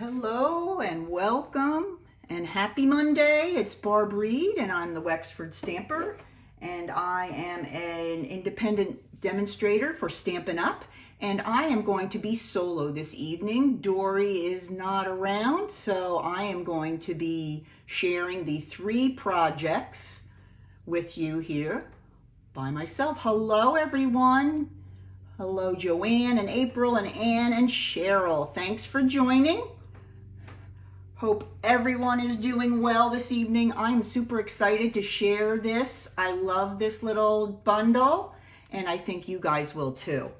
Hello and welcome and happy Monday. It's Barb Reed and I'm the Wexford Stamper, and I am an independent demonstrator for Stampin' Up! And I am going to be solo this evening. Dory is not around, so I am going to be sharing the 3 projects with you here by myself. Hello everyone. Hello Joanne and April and Ann and Cheryl. Thanks for joining. Hope everyone is doing well this evening. I'm super excited to share this. I love this little bundle, and I think you guys will too.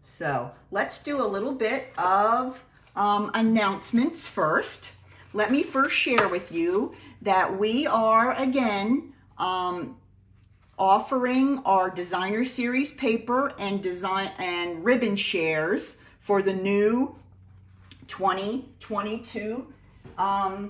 So let's do a little bit of announcements first. Let me first share with you that we are again offering our designer series paper and ribbon shares for the new 2022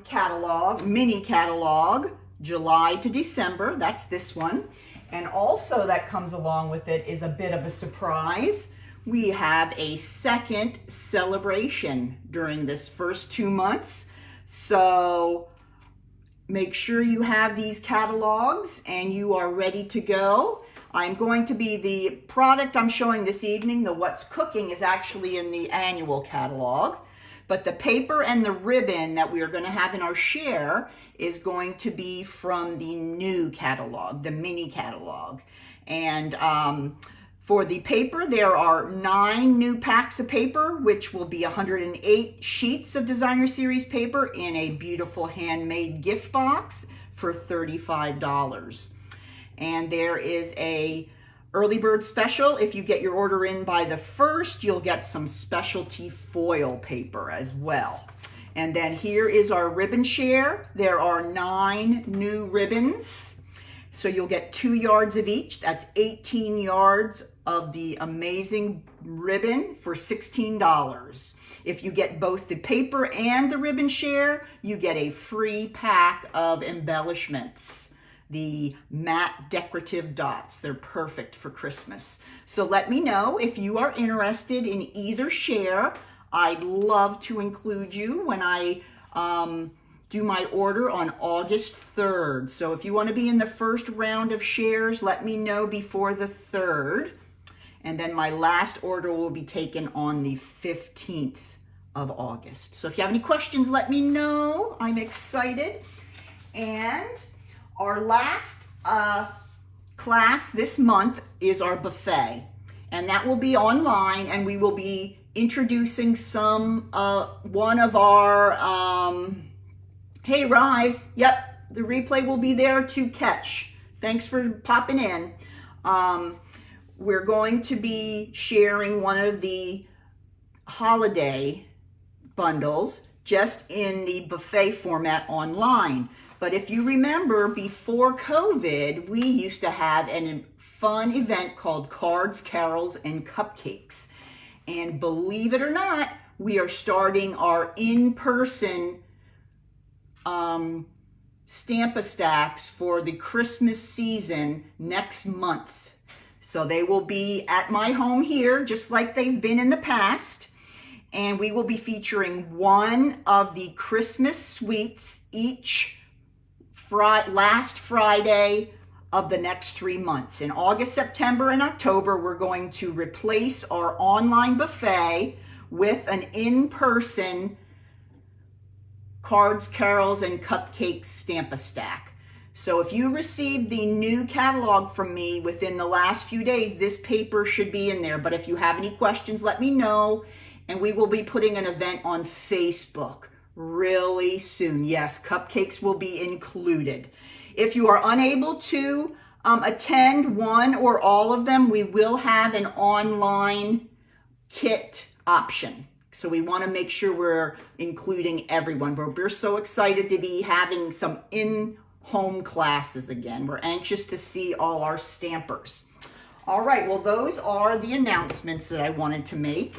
catalog, mini catalog, July to December. That's this one. And also that comes along with it is a bit of a surprise. We have a second celebration during this first 2 months. So make sure you have these catalogs and you are ready to go. I'm going to be the product I'm showing this evening, the What's Cooking, is actually in the annual catalog. But the paper and the ribbon that we are going to have in our share is going to be from the new catalog, the mini catalog. And for the paper, there are 9 new packs of paper, which will be 108 sheets of designer series paper in a beautiful handmade gift box for $35. And there is a early bird special. If you get your order in by the 1st, you'll get some specialty foil paper as well. And then here is our ribbon share. There are 9 new ribbons. So you'll get 2 yards of each. That's 18 yards of the amazing ribbon for $16. If you get both the paper and the ribbon share, you get a free pack of embellishments. The matte decorative dots. They're perfect for Christmas. So let me know if you are interested in either share. I'd love to include you when I do my order on August 3rd. So if you want to be in the first round of shares, let me know before the 3rd. And then my last order will be taken on the 15th of August. So if you have any questions, let me know. I'm excited. And our last class this month is our buffet, and that will be online, and we will be introducing one of our, hey Rise, yep, the replay will be there to catch. Thanks for popping in. We're going to be sharing one of the holiday bundles just in the buffet format online. But if you remember, before COVID, we used to have a fun event called Cards, Carols, and Cupcakes. And believe it or not, we are starting our in-person Stamp-A-Stacks for the Christmas season next month. So they will be at my home here, just like they've been in the past. And we will be featuring one of the Christmas sweets each last Friday of the next 3 months. In August, September, and October, we're going to replace our online buffet with an in-person Cards, Carols, and Cupcakes Stamp-A-Stack. So if you received the new catalog from me within the last few days, this paper should be in there. But if you have any questions, let me know. And we will be putting an event on Facebook really soon. Yes, cupcakes will be included. If you are unable to attend one or all of them, we will have an online kit option. So we want to make sure we're including everyone. But we're so excited to be having some in-home classes again. We're anxious to see all our stampers. All right, well, those are the announcements that I wanted to make.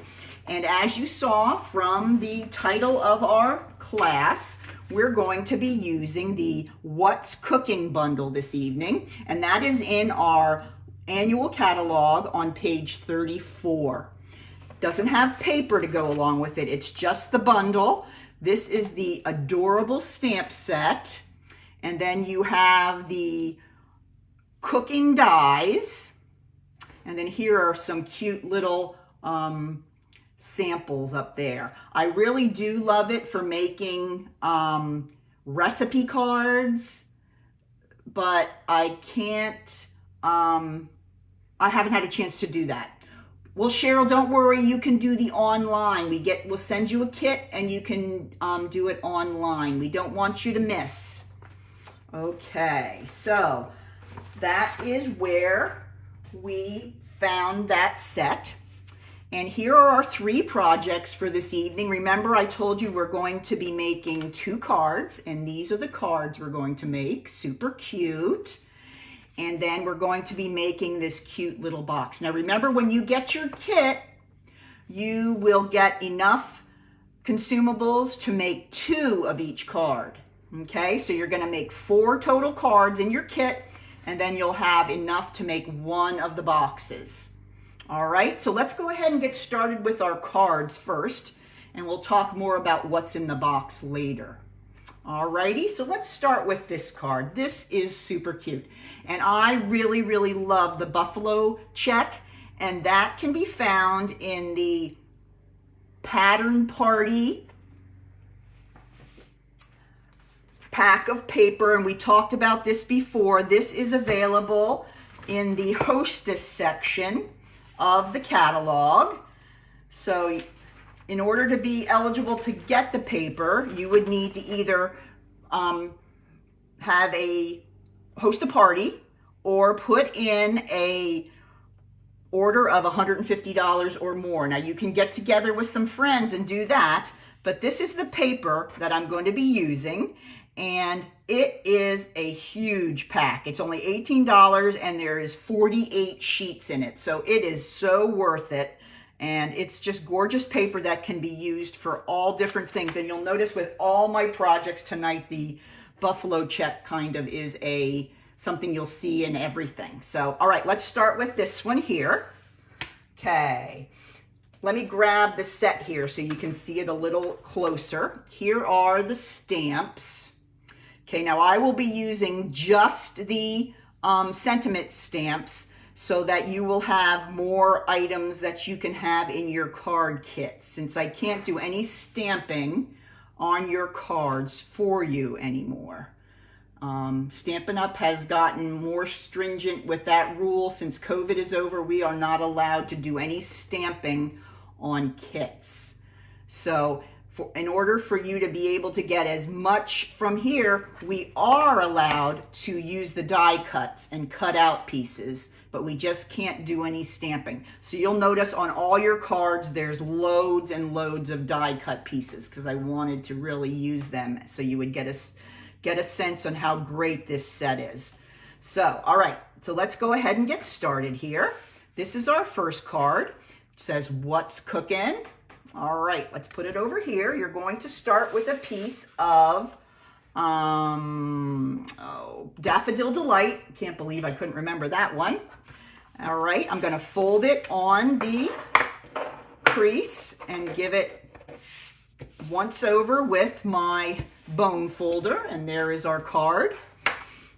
And as you saw from the title of our class, we're going to be using the What's Cooking bundle this evening. And that is in our annual catalog on page 34. Doesn't have paper to go along with it. It's just the bundle. This is the Adorable stamp set. And then you have the cooking dies. And then here are some cute little samples up there. I really do love it for making recipe cards, but I can't, I haven't had a chance to do that. Well, Cheryl, don't worry, you can do the online. We'll send you a kit and you can do it online. We don't want you to miss. Okay, so that is where we found that set. And here are our 3 projects for this evening. Remember, I told you we're going to be making 2 cards, and these are the cards we're going to make. Super cute. And then we're going to be making this cute little box. Now remember, when you get your kit, you will get enough consumables to make 2 of each card. Okay, so you're gonna make 4 total cards in your kit, and then you'll have enough to make 1 of the boxes. All right, so let's go ahead and get started with our cards first, and we'll talk more about what's in the box later. All righty, so let's start with this card. This is super cute. And I really, really love the buffalo check, and that can be found in the Pattern Party pack of paper, and we talked about this before. This is available in the Hostess section of the catalog. So in order to be eligible to get the paper, you would need to either host a party or put in a order of $150 or more. Now you can get together with some friends and do that, but this is the paper that I'm going to be using, and it is a huge pack. It's only $18 and there is 48 sheets in it. So it is so worth it. And it's just gorgeous paper that can be used for all different things. And you'll notice with all my projects tonight, the buffalo check kind of is something you'll see in everything. So, all right, let's start with this one here. Okay, let me grab the set here so you can see it a little closer. Here are the stamps. Okay, now I will be using just the sentiment stamps so that you will have more items that you can have in your card kit, since I can't do any stamping on your cards for you anymore. Stampin' Up! Has gotten more stringent with that rule. Since COVID is over, we are not allowed to do any stamping on kits. So in order for you to be able to get as much from here, we are allowed to use the die cuts and cut out pieces, but we just can't do any stamping. So you'll notice on all your cards, there's loads and loads of die cut pieces because I wanted to really use them so you would get a sense on how great this set is. So, all right, so let's go ahead and get started here. This is our first card. It says, "What's cooking?" All right, let's put it over here. You're going to start with a piece of Daffodil Delight. Can't believe I couldn't remember that one. All right, I'm going to fold it on the crease and give it once over with my bone folder, and there is our card.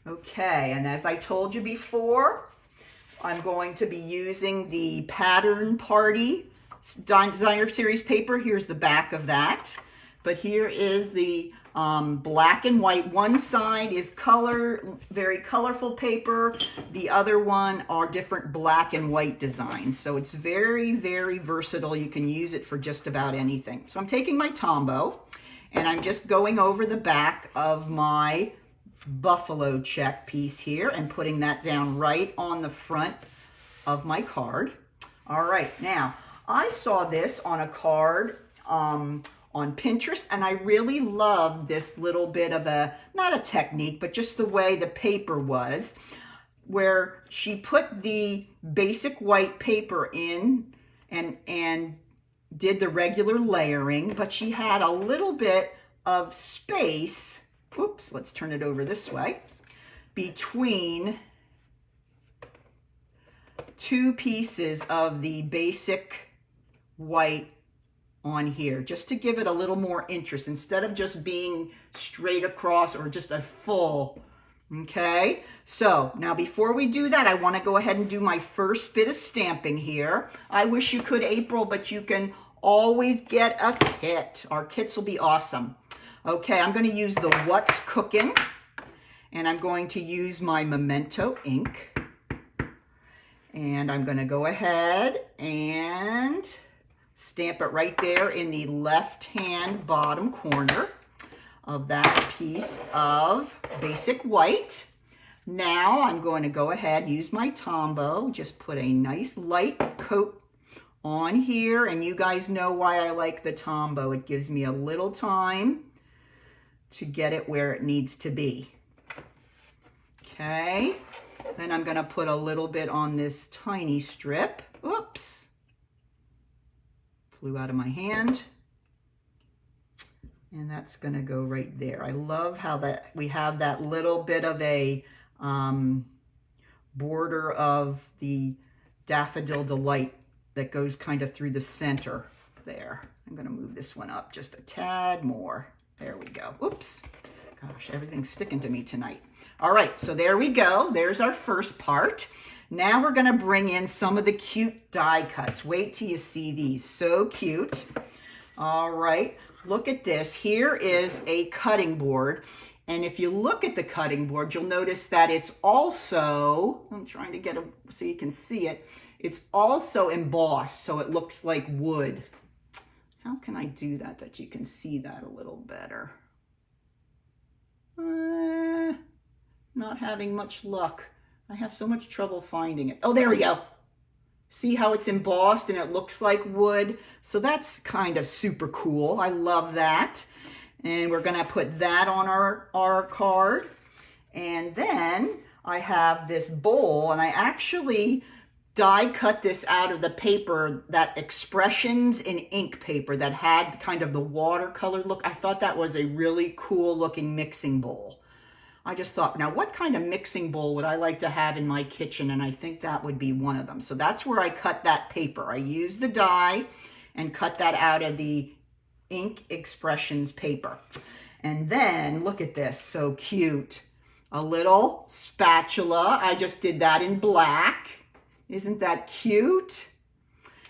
Okay, and as I told you before, I'm going to be using the Pattern Party Designer Series paper. Here's the back of that, but here is the black and white. One side is very colorful paper. The other one are different black and white designs. So it's very, very versatile. You can use it for just about anything. So I'm taking my Tombow and I'm just going over the back of my buffalo check piece here and putting that down right on the front of my card. All right, now I saw this on a card on Pinterest, and I really loved this little bit of not a technique, but just the way the paper was, where she put the basic white paper in and did the regular layering, but she had a little bit of space, oops, let's turn it over this way, between 2 pieces of the basic white on here, just to give it a little more interest instead of just being straight across or just a full. Okay, so now before we do that, I want to go ahead and do my first bit of stamping here. I wish you could, April, but you can always get a kit. Our kits will be awesome. Okay, I'm going to use the What's Cooking, and I'm going to use my Memento ink. And I'm going to go ahead and stamp it right there in the left-hand bottom corner of that piece of basic white. Now I'm going to go ahead, use my Tombow, just put a nice light coat on here. And you guys know why I like the Tombow. It gives me a little time to get it where it needs to be. Okay, then I'm going to put a little bit on this tiny strip. Oops, flew out of my hand. And that's going to go right there. I love how that we have that little bit of a border of the Daffodil Delight that goes kind of through the center there. I'm going to move this one up just a tad more. There we go. Oops. Gosh, everything's sticking to me tonight. All right, so there we go. There's our first part. Now we're going to bring in some of the cute die cuts. Wait till you see these. So cute. All right. Look at this. Here is a cutting board. And if you look at the cutting board, you'll notice that it's also, I'm trying to get it so you can see it, it's also embossed, so it looks like wood. How can I do that you can see that a little better? Not having much luck. I have so much trouble finding it. Oh, there we go. See how it's embossed and it looks like wood? So that's kind of super cool. I love that. And we're gonna put that on our card. And then I have this bowl, and I actually die cut this out of the paper, that Expressions in ink paper that had kind of the watercolor look. I thought that was a really cool looking mixing bowl. I just thought, now what kind of mixing bowl would I like to have in my kitchen? And I think that would be one of them. So that's where I cut that paper. I used the die and cut that out of the Ink Expressions paper. And then look at this, so cute. A little spatula. I just did that in black. Isn't that cute?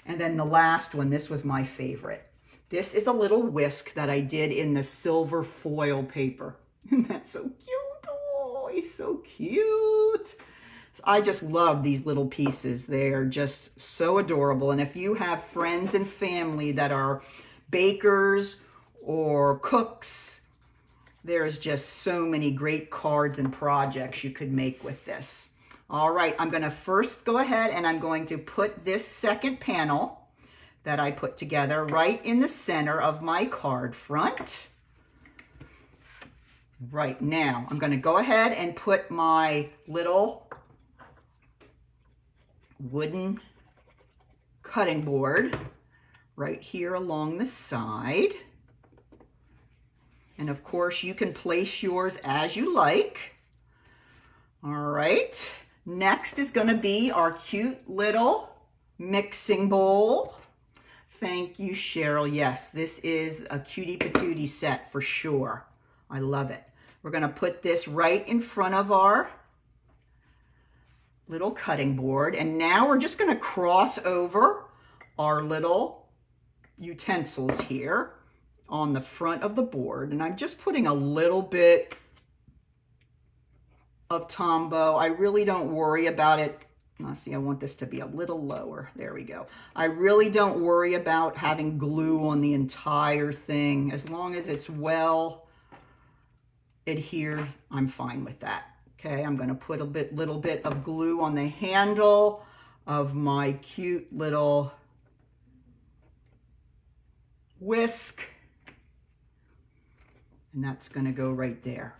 And then the last one, this was my favorite. This is a little whisk that I did in the silver foil paper. Isn't that so cute? Oh, he's so cute. I just love these little pieces. They're just so adorable. And if you have friends and family that are bakers or cooks, there's just so many great cards and projects you could make with this. All right, I'm going to first go ahead and I'm going to put this second panel that I put together right in the center of my card front. Right now, I'm going to go ahead and put my little wooden cutting board right here along the side. And of course, you can place yours as you like. All right. Next is going to be our cute little mixing bowl. Thank you, Cheryl. Yes, this is a cutie patootie set for sure. I love it. We're going to put this right in front of our little cutting board. And now we're just going to cross over our little utensils here on the front of the board. And I'm just putting a little bit of Tombow. I really don't worry about it. Let's see, I want this to be a little lower. There we go. I really don't worry about having glue on the entire thing. As long as it's well adhered, I'm fine with that. Okay, I'm going to put a little bit of glue on the handle of my cute little whisk. And that's going to go right there.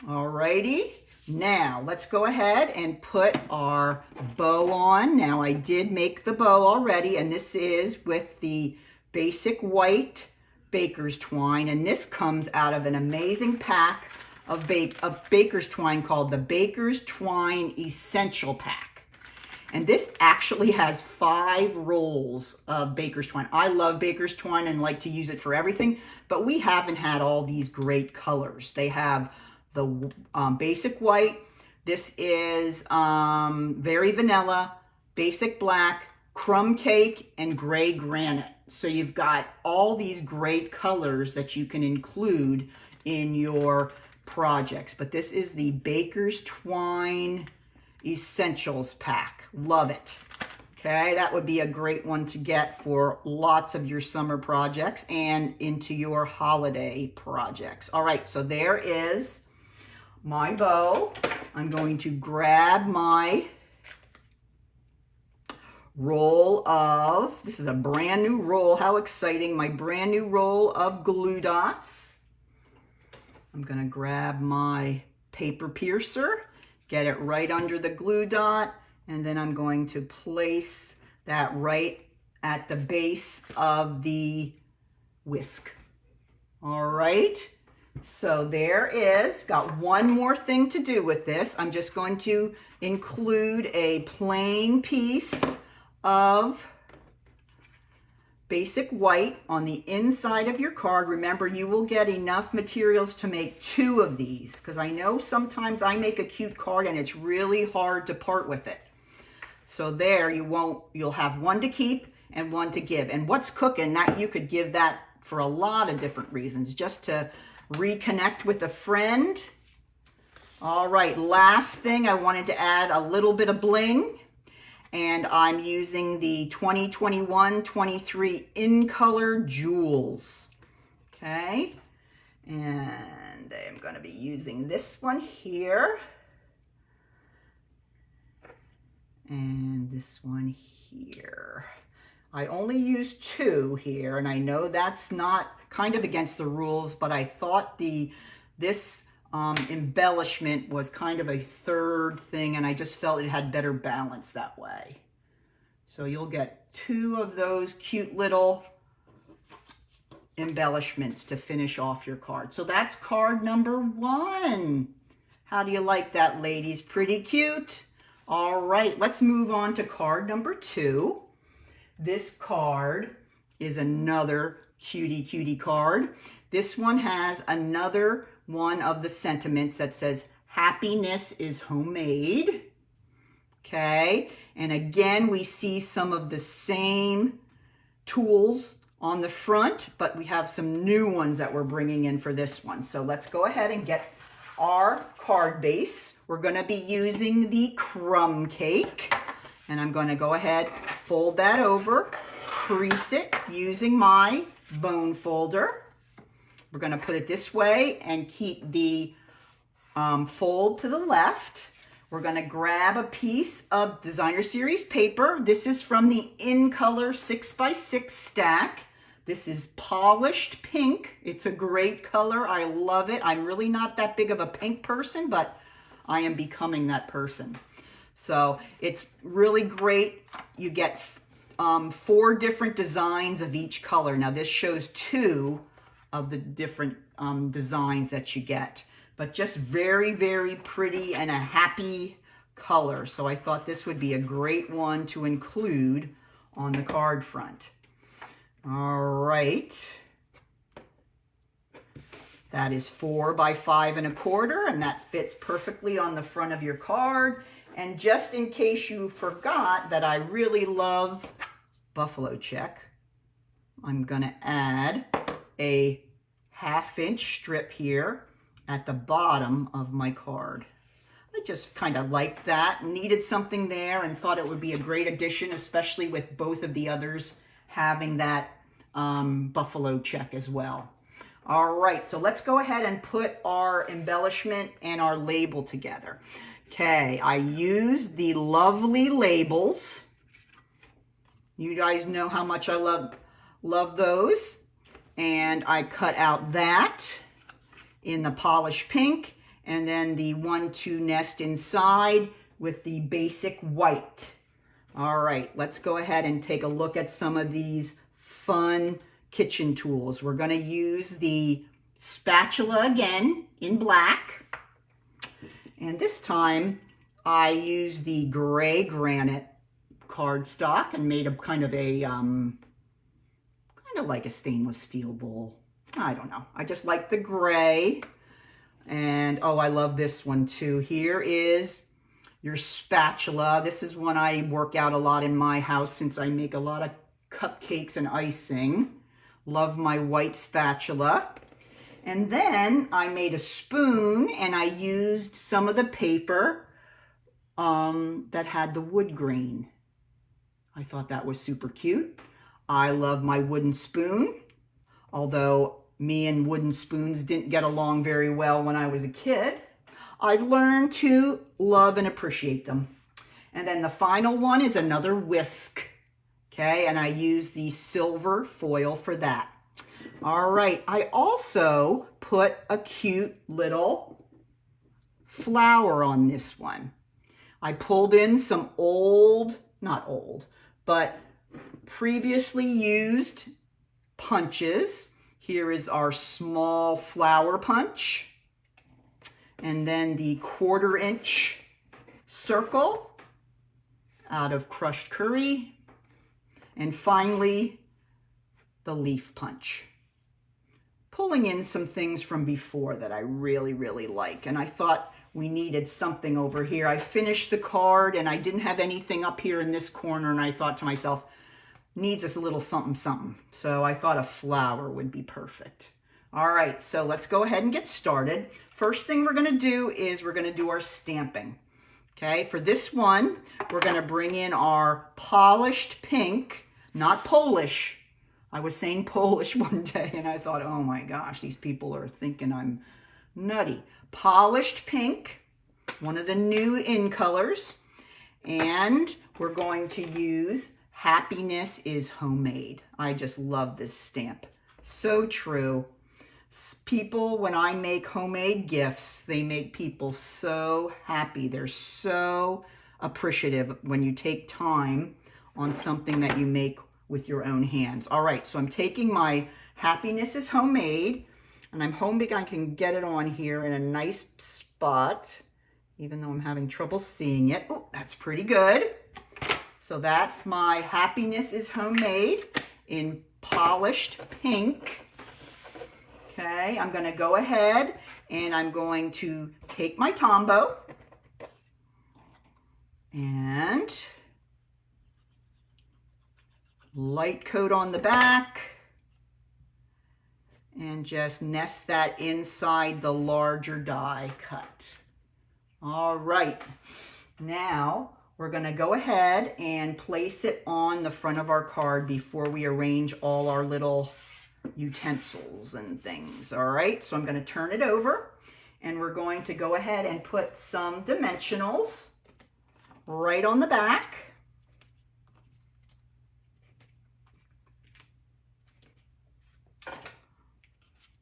Alrighty, now let's go ahead and put our bow on. Now I did make the bow already, and this is with the basic white baker's twine, and this comes out of an amazing pack of baker's twine called the Baker's Twine Essential Pack. And this actually has 5 rolls of baker's twine. I love baker's twine and like to use it for everything, but we haven't had all these great colors. They have the basic white. This is very vanilla, basic black, crumb cake, and gray granite. So you've got all these great colors that you can include in your projects. But this is the Baker's Twine Essentials Pack. Love it. Okay, that would be a great one to get for lots of your summer projects and into your holiday projects. All right, so there is my bow. I'm going to grab my roll of, this is a brand new roll, how exciting, my brand new roll of glue dots. I'm gonna grab my paper piercer, get it right under the glue dot, and then I'm going to place that right at the base of the whisk. All right, so there is, got one more thing to do with this. I'm just going to include a plain piece of basic white on the inside of your card. Remember, you will get enough materials to make 2 of these, because I know sometimes I make a cute card and it's really hard to part with it. So there, you'll have 1 to keep and 1 to give. And what's cooking, that you could give that for a lot of different reasons, just to reconnect with a friend. All right, last thing, I wanted to add a little bit of bling. And I'm using the 2021-23 In Color Jewels. Okay, and I'm going to be using this one here. And this one here. I only used 2 here, and I know that's not kind of against the rules, but I thought this embellishment was kind of a 3rd thing, and I just felt it had better balance that way. So you'll get 2 of those cute little embellishments to finish off your card. So that's card number 1. How do you like that, ladies? Pretty cute. All right, let's move on to card number 2. This card is another cutie card. This one has another one of the sentiments that says, happiness is homemade. Okay, and again, we see some of the same tools on the front, but we have some new ones that we're bringing in for this one. So let's go ahead and get our card base. We're going to be using the crumb cake, and I'm going to go ahead, fold that over, crease it using my bone folder. We're going to put it this way and keep the fold to the left. We're going to grab a piece of Designer Series paper. This is from the In Color 6x6 stack. This is polished pink. It's a great color. I love it. I'm really not that big of a pink person, but I am becoming that person. So it's really great. You get 4 different designs of each color. Now this shows 2 of the different designs that you get, but just very, very pretty and a happy color. So I thought this would be a great one to include on the card front. All right. That is 4 by 5 1/4, and that fits perfectly on the front of your card. And just in case you forgot that I really love buffalo check, I'm gonna add a 1/2 inch strip here at the bottom of my card. I just kind of liked that, needed something there, and thought it would be a great addition, especially with both of the others having that buffalo check as well. All right, so let's go ahead and put our embellishment and our label together. Okay, I used the lovely labels. You guys know how much I love those. And I cut out that in the polished pink, and then the 1-2 nest inside with the basic white. All right, let's go ahead and take a look at some of these fun kitchen tools. We're going to use the spatula again in black, and this time I use the gray granite cardstock and made a kind of like a stainless steel bowl. I don't know. I just like the gray. And oh, I love this one too. Here is your spatula. This is one I work out a lot in my house since I make a lot of cupcakes and icing. Love my white spatula. And then I made a spoon and I used some of the paper that had the wood grain. I thought that was super cute. I love my wooden spoon, although me and wooden spoons didn't get along very well when I was a kid. I've learned to love and appreciate them. And then the final one is another whisk, okay? And I use the silver foil for that. All right, I also put a cute little flower on this one. I pulled in some not old, but previously used punches. Here is our small flower punch. And then the 1/4 inch circle out of crushed curry. And finally, the leaf punch. Pulling in some things from before that I really, really like. And I thought we needed something over here. I finished the card and I didn't have anything up here in this corner. And I thought to myself, needs us a little something, something. So I thought a flower would be perfect. All right, so let's go ahead and get started. First thing we're gonna do is we're gonna do our stamping. Okay, for this one, we're gonna bring in our polished pink, not Polish. I was saying Polish one day and I thought, oh my gosh, these people are thinking I'm nutty. Polished pink, one of the new in colors. And we're going to use Happiness is Homemade. I just love this stamp. So true. People, when I make homemade gifts, they make people so happy. They're so appreciative when you take time on something that you make with your own hands. All right, so I'm taking my Happiness is Homemade, and I'm hoping I can get it on here in a nice spot, even though I'm having trouble seeing it. Oh, that's pretty good. So that's my Happiness is Homemade in polished pink. Okay, I'm going to go ahead and I'm going to take my Tombow and light coat on the back and just nest that inside the larger die cut. All right, now we're going to go ahead and place it on the front of our card before we arrange all our little utensils and things. All right, so I'm going to turn it over and we're going to go ahead and put some dimensionals right on the back.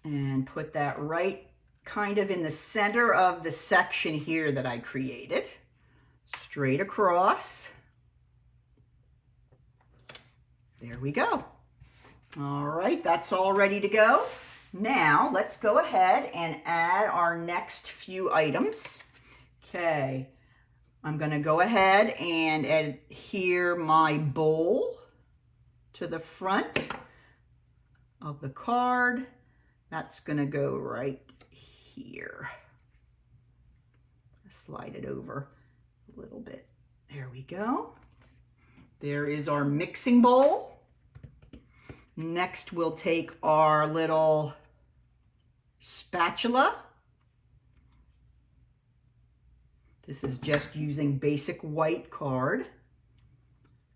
And put that right kind of in the center of the section here that I created. Straight across. There we go. All right, that's all ready to go. Now let's go ahead and add our next few items. Okay, I'm going to go ahead and adhere my bowl to the front of the card. That's going to go right here. Slide it over a little bit. There we go. There is our mixing bowl. Next, we'll take our little spatula. This is just using basic white card.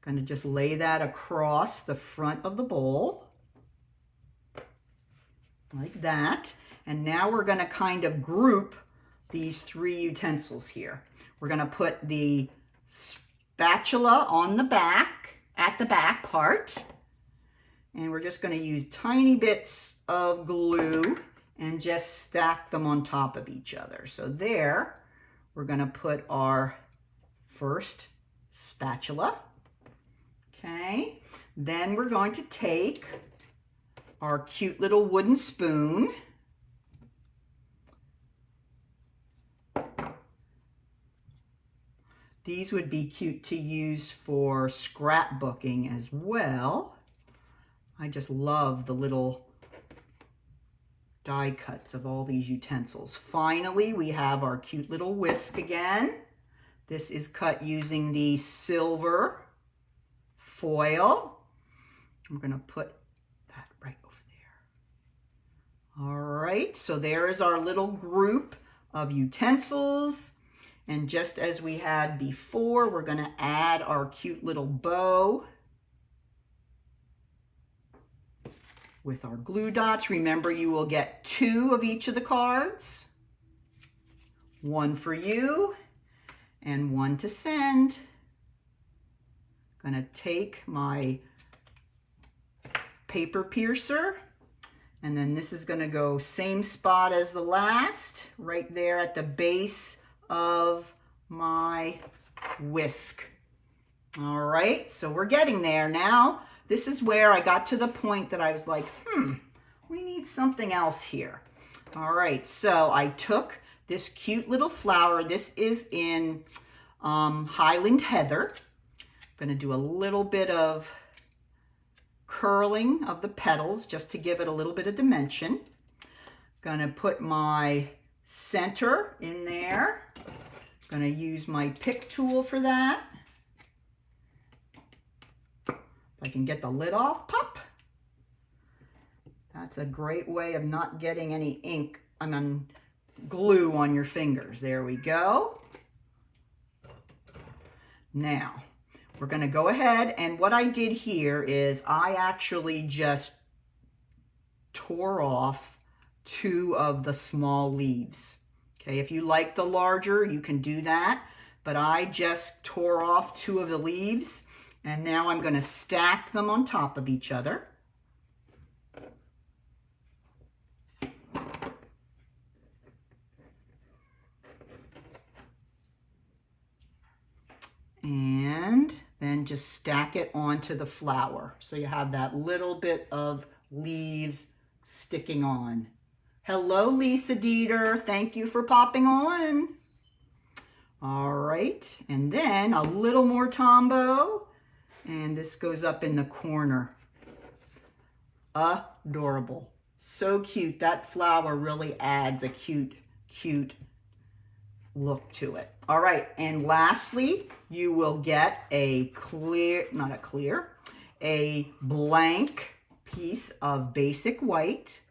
Going to just lay that across the front of the bowl. Like that. And now we're going to kind of group these 3 utensils here. We're going to put the spatula on the back, at the back part. And we're just going to use tiny bits of glue and just stack them on top of each other. So there, we're going to put our first spatula. Okay. Then we're going to take our cute little wooden spoon. These would be cute to use for scrapbooking as well. I just love the little die cuts of all these utensils. Finally, we have our cute little whisk again. This is cut using the silver foil. I'm going to put that right over there. All right, so there is our little group of utensils. And just as we had before, we're going to add our cute little bow with our glue dots. Remember, you will get 2 of each of the cards. 1 for you and 1 to send. I'm going to take my paper piercer, and then this is going to go same spot as the last, right there at the base of my whisk. All right, so we're getting there now. This is where I got to the point that I was like, we need something else here. All right, so I took this cute little flower. This is in Highland Heather. I'm gonna do a little bit of curling of the petals just to give it a little bit of dimension. Gonna put my center in there. Gonna use my pick tool for that. I can get the lid off, pop. That's a great way of not getting any ink, glue on your fingers. There we go. Now, we're gonna go ahead, and what I did here is I actually just tore off 2 of the small leaves. Okay, if you like the larger, you can do that, but I just tore off 2 of the leaves. And now I'm going to stack them on top of each other. And then just stack it onto the flower. So you have that little bit of leaves sticking on. Hello, Lisa Dieter. Thank you for popping on. All right. And then a little more Tombow. And this goes up in the corner. Adorable. So cute. That flower really adds a cute look to it. All right. And lastly, you will get a blank piece of basic white.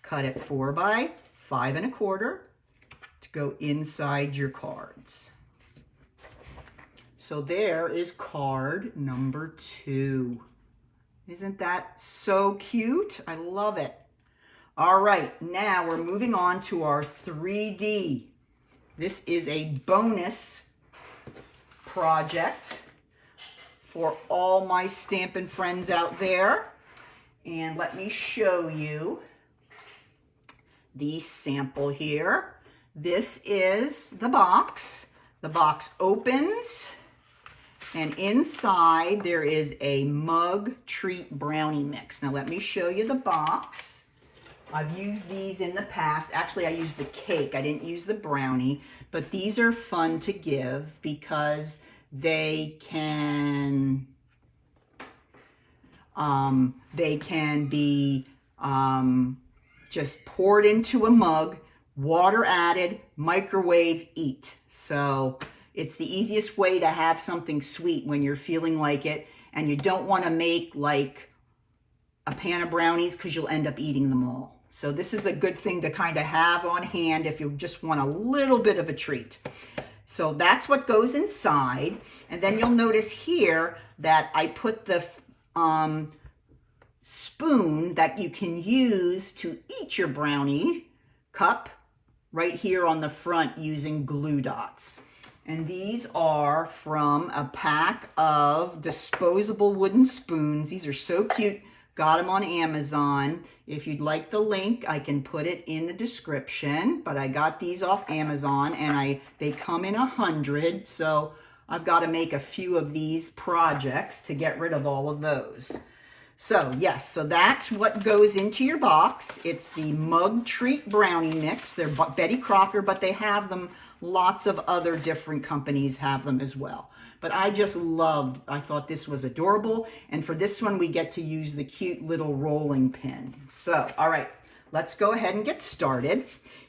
Cut it 4 by 5 1/4 to go inside your cards. So there is card number 2. Isn't that so cute? I love it. All right, now we're moving on to our 3D. This is a bonus project for all my Stampin' friends out there. And let me show you the sample here. This is the box. The box opens. And inside there is a mug treat brownie mix. Now let me show you the box. I've used these in the past. Actually, I used the cake. I didn't use the brownie. But these are fun to give because they can be just poured into a mug, water added, microwave, eat. So it's the easiest way to have something sweet when you're feeling like it, and you don't want to make like a pan of brownies because you'll end up eating them all. So this is a good thing to kind of have on hand if you just want a little bit of a treat. So that's what goes inside. And then you'll notice here that I put the spoon that you can use to eat your brownie cup right here on the front using glue dots. And these are from a pack of disposable wooden spoons. These are so cute. Got them on Amazon. If you'd like the link, I can put it in the description. But I got these off Amazon, and they come in 100. So I've got to make a few of these projects to get rid of all of those. So yes, so that's what goes into your box. It's the Mug Treat Brownie Mix. They're Betty Crocker, but they have them Lots of other different companies have them as well. But I thought this was adorable. And for this one, we get to use the cute little rolling pin. So, all right, let's go ahead and get started.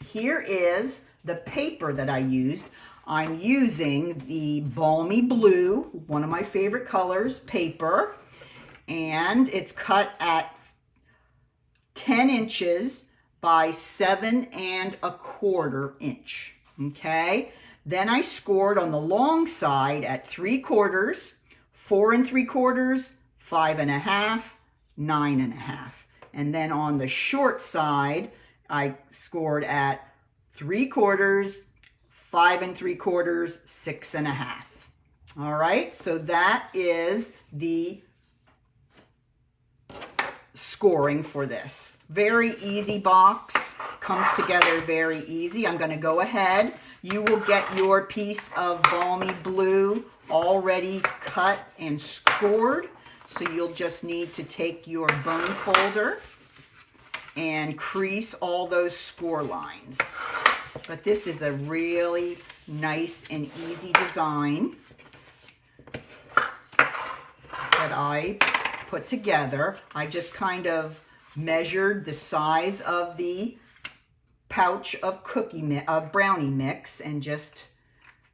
Here is the paper that I used. I'm using the Balmy Blue, one of my favorite colors, paper. And it's cut at 10 inches by 7 1/4 inch. Okay. Then I scored on the long side at 3/4, 4 3/4, 5 1/2, 9 1/2. And then on the short side, I scored at 3/4, 5 3/4, 6 1/2. All right, so that is the scoring for this. Very easy box, comes together very easy. I'm going to go ahead. You will get your piece of Balmy Blue already cut and scored. So you'll just need to take your bone folder and crease all those score lines. But this is a really nice and easy design that I put together. I just kind of measured the size of the pouch of brownie mix and just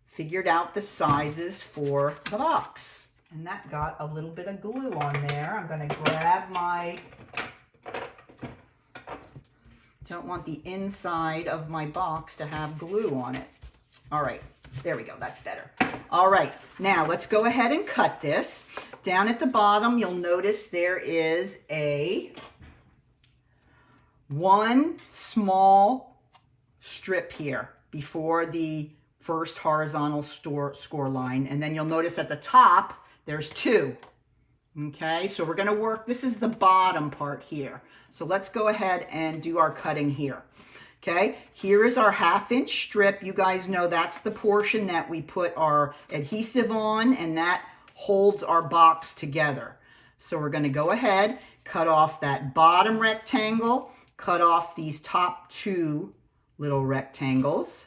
figured out the sizes for the box. And that got a little bit of glue on there. I'm going to grab my, don't want the inside of my box to have glue on it. All right, there we go, that's better. All right, now let's go ahead and cut this. Down at the bottom, you'll notice there is one small strip here before the first horizontal score line. And then you'll notice at the top, there's 2. Okay, so we're gonna work, this is the bottom part here. So let's go ahead and do our cutting here. Okay, here is our 1/2 inch strip. You guys know that's the portion that we put our adhesive on, and that holds our box together. So we're gonna go ahead, cut off that bottom rectangle, cut off these top 2 little rectangles,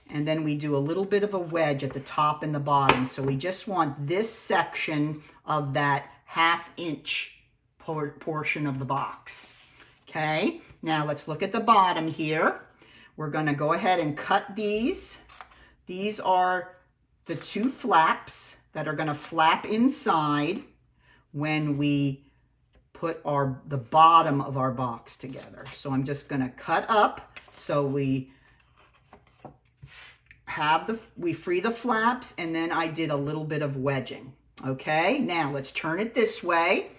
and then we do a little bit of a wedge at the top and the bottom. So we just want this section of that 1/2 inch portion of the box. Okay, now let's look at the bottom here. We're gonna go ahead and cut these. These are the 2 flaps that are gonna flap inside when we put the bottom of our box together. So I'm just gonna cut up so we free the flaps, and then I did a little bit of wedging. Okay, now let's turn it this way,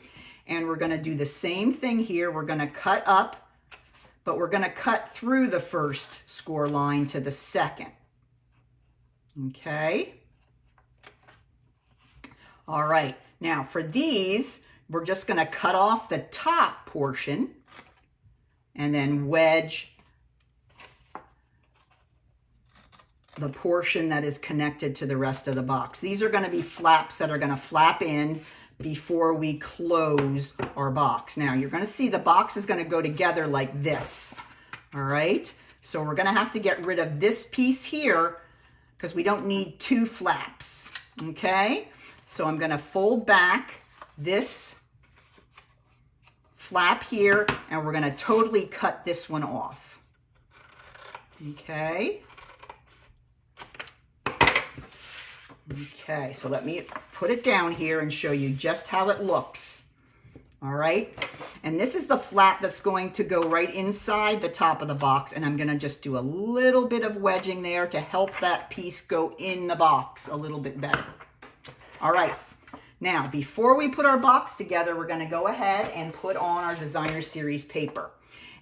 and we're gonna do the same thing here. We're gonna cut up, but we're gonna cut through the first score line to the second. Okay. All right, now for these, we're just gonna cut off the top portion and then wedge the portion that is connected to the rest of the box. These are gonna be flaps that are gonna flap in before we close our box. Now you're gonna see the box is gonna go together like this, all right? So we're gonna have to get rid of this piece here because we don't need 2 flaps, okay? So I'm gonna fold back this flap here, and we're gonna totally cut this one off, okay? Okay, so let me put it down here and show you just how it looks. All right, and this is the flap that's going to go right inside the top of the box, and I'm gonna just do a little bit of wedging there to help that piece go in the box a little bit better. All right, now before we put our box together, we're gonna go ahead and put on our Designer Series paper.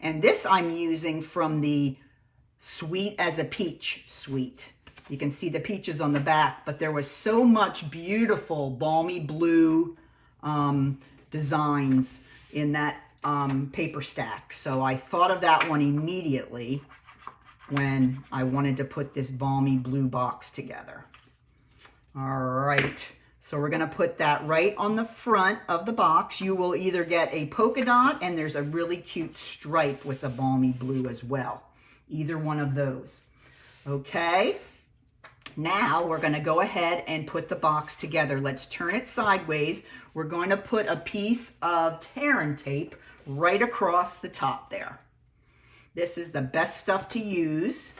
And this I'm using from the Sweet as a Peach suite. You can see the peaches on the back, but there was so much beautiful Balmy Blue designs in that paper stack. So I thought of that one immediately when I wanted to put this Balmy Blue box together. All right, so we're gonna put that right on the front of the box. You will either get a polka dot, and there's a really cute stripe with the Balmy Blue as well. Either one of those. Okay, now we're going to go ahead and put the box together. Let's turn it sideways. We're going to put a piece of tear tape right across the top there. This is the best stuff to use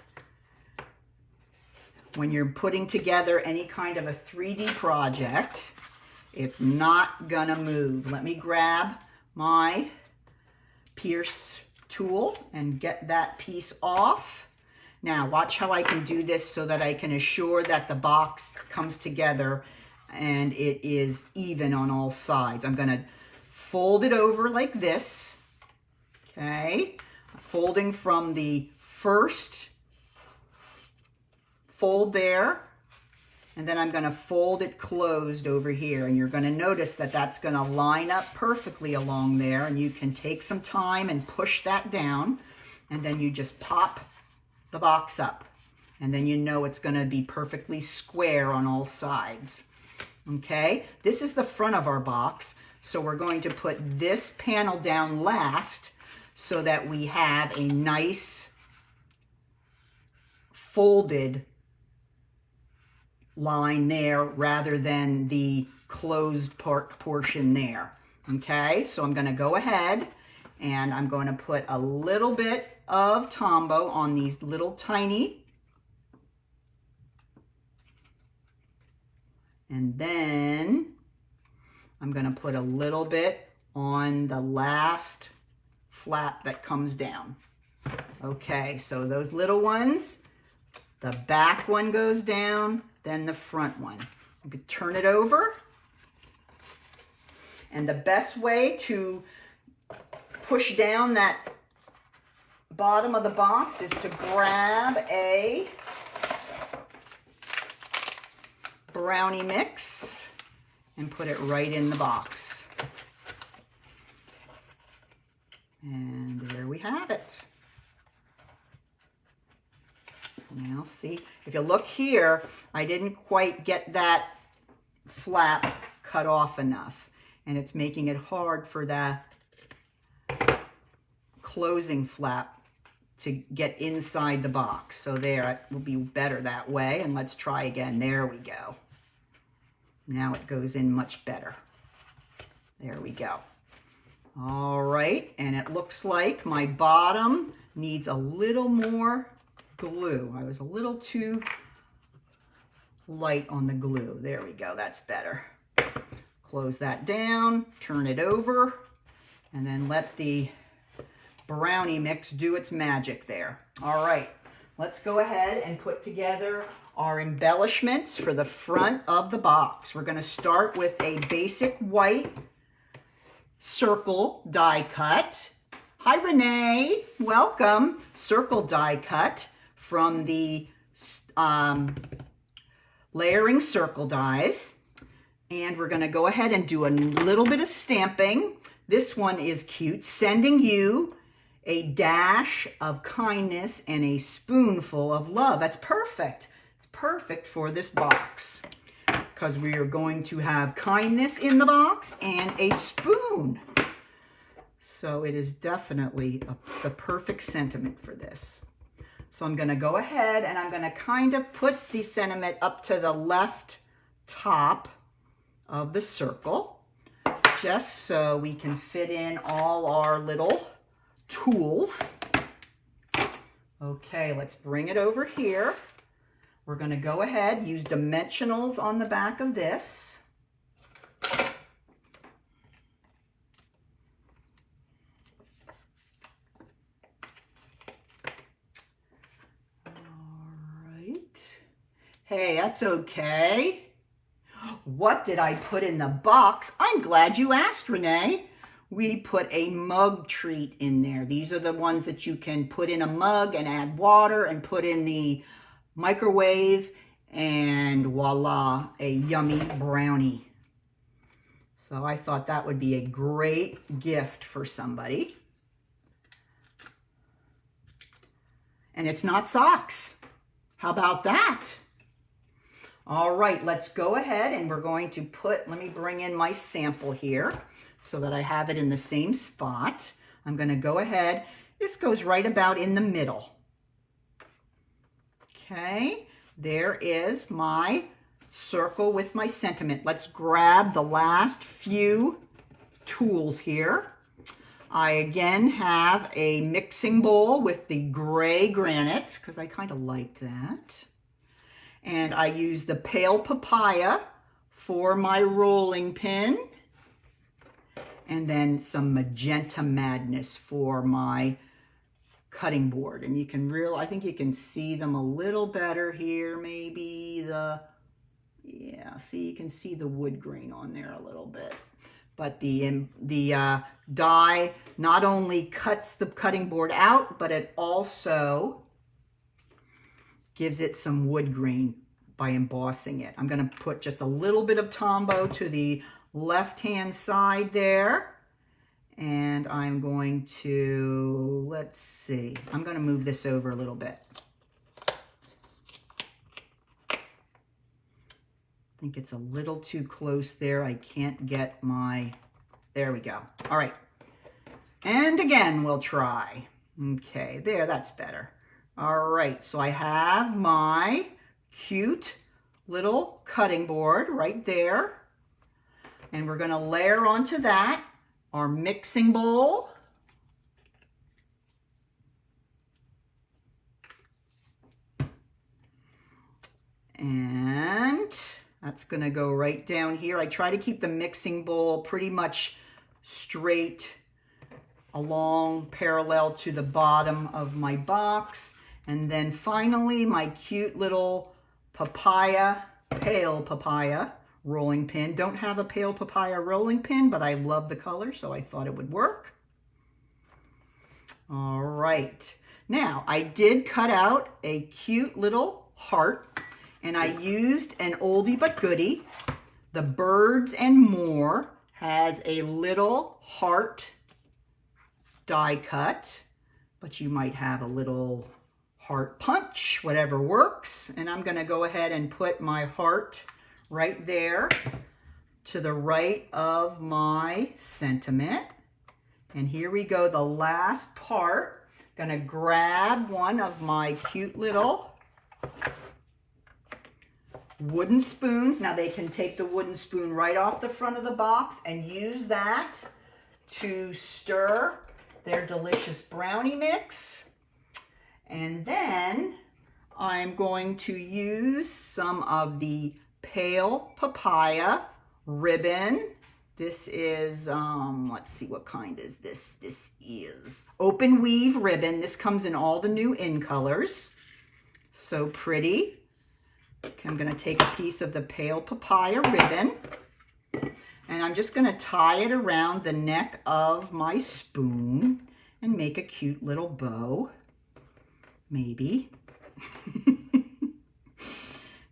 when you're putting together any kind of a 3D project. It's not gonna move. Let me grab my pierce tool and get that piece off. Now watch how I can do this so that I can assure that the box comes together and it is even on all sides. I'm gonna fold it over like this, okay? Folding from the first fold there, and then I'm gonna fold it closed over here, and you're gonna notice that that's gonna line up perfectly along there, and you can take some time and push that down, and then you just pop the box up, and then you know it's gonna be perfectly square on all sides. Okay, this is the front of our box, so we're going to put this panel down last so that we have a nice folded line there rather than the closed portion there. Okay, so I'm going to go ahead and I'm going to put a little bit of Tombow on these little tiny, and then I'm going to put a little bit on the last flap that comes down. Okay, so those little ones, the back one goes down, then the front one. You could turn it over. And the best way to push down that bottom of the box is to grab a brownie mix and put it right in the box. And there we have it. Now see, if you look here, I didn't quite get that flap cut off enough, and it's making it hard for the closing flap to get inside the box. So there, it will be better that way. And let's try again. There we go. Now it goes in much better. There we go. All right, and it looks like my bottom needs a little more glue. I was a little too light on the glue. There we go, that's better. Close that down, turn it over, and then let the brownie mix do its magic there. All right, let's go ahead and put together our embellishments for the front of the box. We're going to start with a basic white circle die cut. Hi Renee, welcome. Circle die cut from the layering circle dies. And we're going to go ahead and do a little bit of stamping. This one is cute, sending you a dash of kindness and a spoonful of love. That's perfect. It's perfect for this box because we are going to have kindness in the box and a spoon. So it is definitely the perfect sentiment for this. So I'm going to go ahead and I'm going to kind of put the sentiment up to the left top of the circle, just so we can fit in all our little tools. Okay, let's bring it over here. We're going to go ahead, use dimensionals on the back of this. All right. Hey, that's okay. What did I put in the box? I'm glad you asked, Renee. We put a mug treat in there. These are the ones that you can put in a mug and add water and put in the microwave, and voila, a yummy brownie. So I thought that would be a great gift for somebody. And it's not socks. How about that? All right, let's go ahead and we're going to put, let me bring in my sample here so that I have it in the same spot. I'm going to go ahead, this goes right about in the middle. Okay, there is my circle with my sentiment. Let's grab the last few tools here. I again have a mixing bowl with the gray granite because I kind of like that. And I use the pale papaya for my rolling pin. And then some magenta madness for my cutting board. And you can I think you can see them a little better here. Maybe yeah, see, you can see the wood grain on there a little bit. But the dye not only cuts the cutting board out, but it also gives it some wood grain by embossing it. I'm going to put just a little bit of Tombow to the left-hand side there. And I'm going to, let's see, I'm going to move this over a little bit. I think it's a little too close there. I can't get there we go. All right. And again, we'll try. Okay, there, that's better. All right, so I have my cute little cutting board right there. And we're going to layer onto that our mixing bowl. And that's going to go right down here. I try to keep the mixing bowl pretty much straight along parallel to the bottom of my box. And then finally my cute little pale papaya rolling pin. Don't have a pale papaya rolling pin, but I love the color, so I thought it would work. All right. Now, I did cut out a cute little heart, and I used an oldie but goodie. The Birds and More has a little heart die cut, but you might have a little heart punch, whatever works. And I'm going to go ahead and put my heart right there to the right of my sentiment. And here we go, the last part. Gonna grab one of my cute little wooden spoons. Now they can take the wooden spoon right off the front of the box and use that to stir their delicious brownie mix. And then I'm going to use some of the pale papaya ribbon. This is, let's see, what kind is this? This is open weave ribbon. This comes in all the new in colors. So pretty. Okay, I'm going to take a piece of the pale papaya ribbon, and I'm just going to tie it around the neck of my spoon and make a cute little bow. Maybe.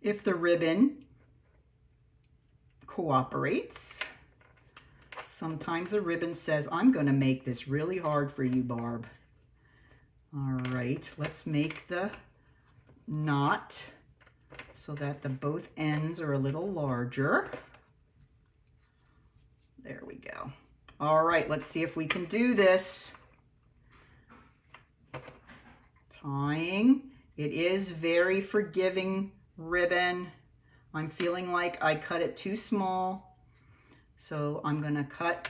If the ribbon cooperates. Sometimes the ribbon says, I'm going to make this really hard for you, Barb. All right, let's make the knot so that the both ends are a little larger. There we go. All right, let's see if we can do this. Tying. It is very forgiving ribbon. I'm feeling like I cut it too small. So I'm going to cut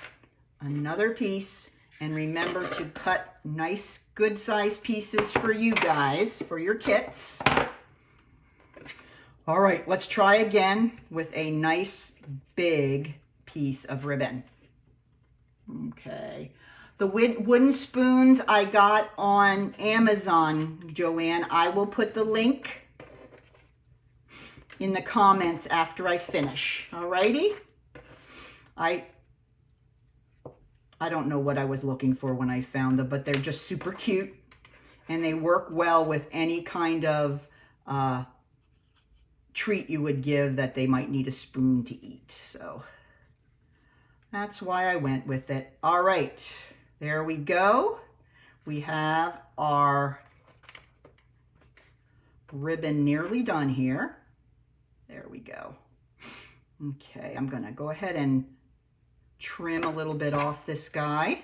another piece, and remember to cut nice, good sized pieces for you guys, for your kits. All right, let's try again with a nice big piece of ribbon. Okay. The wooden spoons I got on Amazon, Joanne. I will put the link in the comments after I finish. All righty? I don't know what I was looking for when I found them, but they're just super cute, and they work well with any kind of treat you would give that they might need a spoon to eat. So that's why I went with it. All right, there we go. We have our ribbon nearly done here. There we go. Okay, I'm gonna go ahead and trim a little bit off this guy.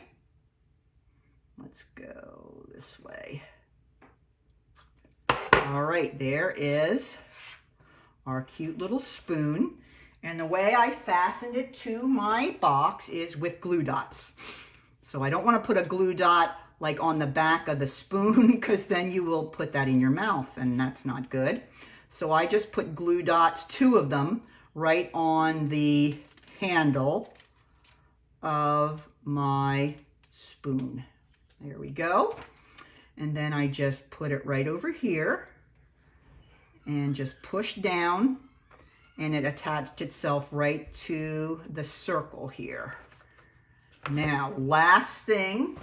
Let's go this way. All right, there is our cute little spoon. And the way I fastened it to my box is with glue dots. So I don't want to put a glue dot like on the back of the spoon because then you will put that in your mouth and that's not good. So I just put glue dots, 2 of them, right on the handle of my spoon. There we go. And then I just put it right over here and just push down, and it attached itself right to the circle here. Now, last thing,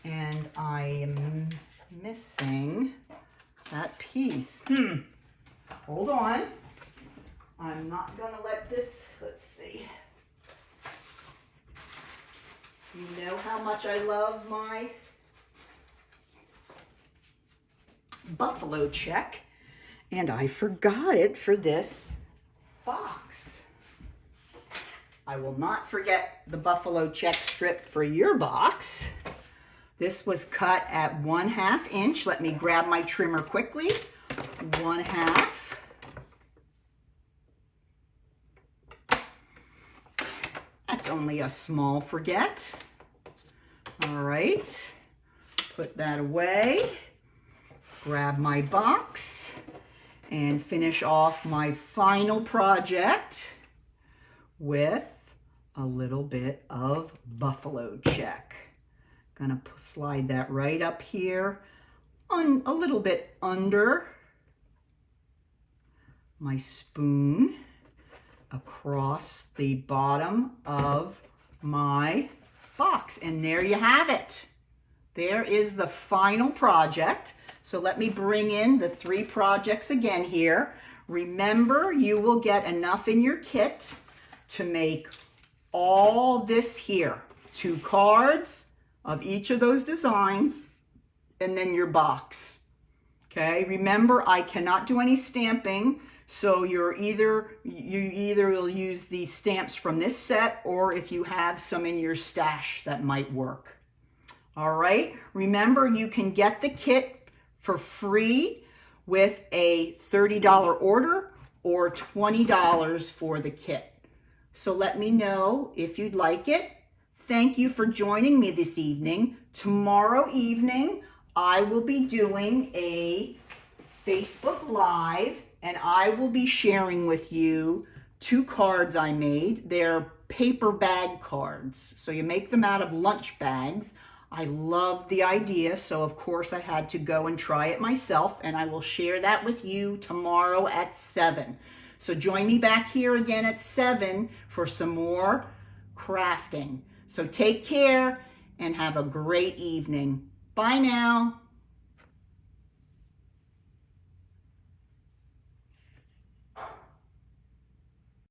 and I am missing that piece. Hold on. I'm not gonna let this, let's see. You know how much I love my buffalo check, and I forgot it for this box. I will not forget the buffalo check strip for your box. This was cut at 1/2 inch. Let me grab my trimmer quickly. 1/2. That's only a small forget. All right, put that away. Grab my box and finish off my final project with a little bit of buffalo check. Gonna slide that right up here on a little bit under my spoon across the bottom of my box. And there you have it. There is the final project. So let me bring in the 3 projects again here. Remember, you will get enough in your kit to make all this here. 2 cards of each of those designs, and then your box. Okay, remember I cannot do any stamping, so you either will use the stamps from this set, or if you have some in your stash, that might work. All right, remember you can get the kit for free with a $30 order or $20 for the kit. So let me know if you'd like it. Thank you for joining me this evening. Tomorrow evening, I will be doing a Facebook Live, and I will be sharing with you 2 cards I made. They're paper bag cards. So you make them out of lunch bags. I love the idea, so of course I had to go and try it myself, and I will share that with you tomorrow at 7. So join me back here again at 7 for some more crafting. So take care and have a great evening. Bye now.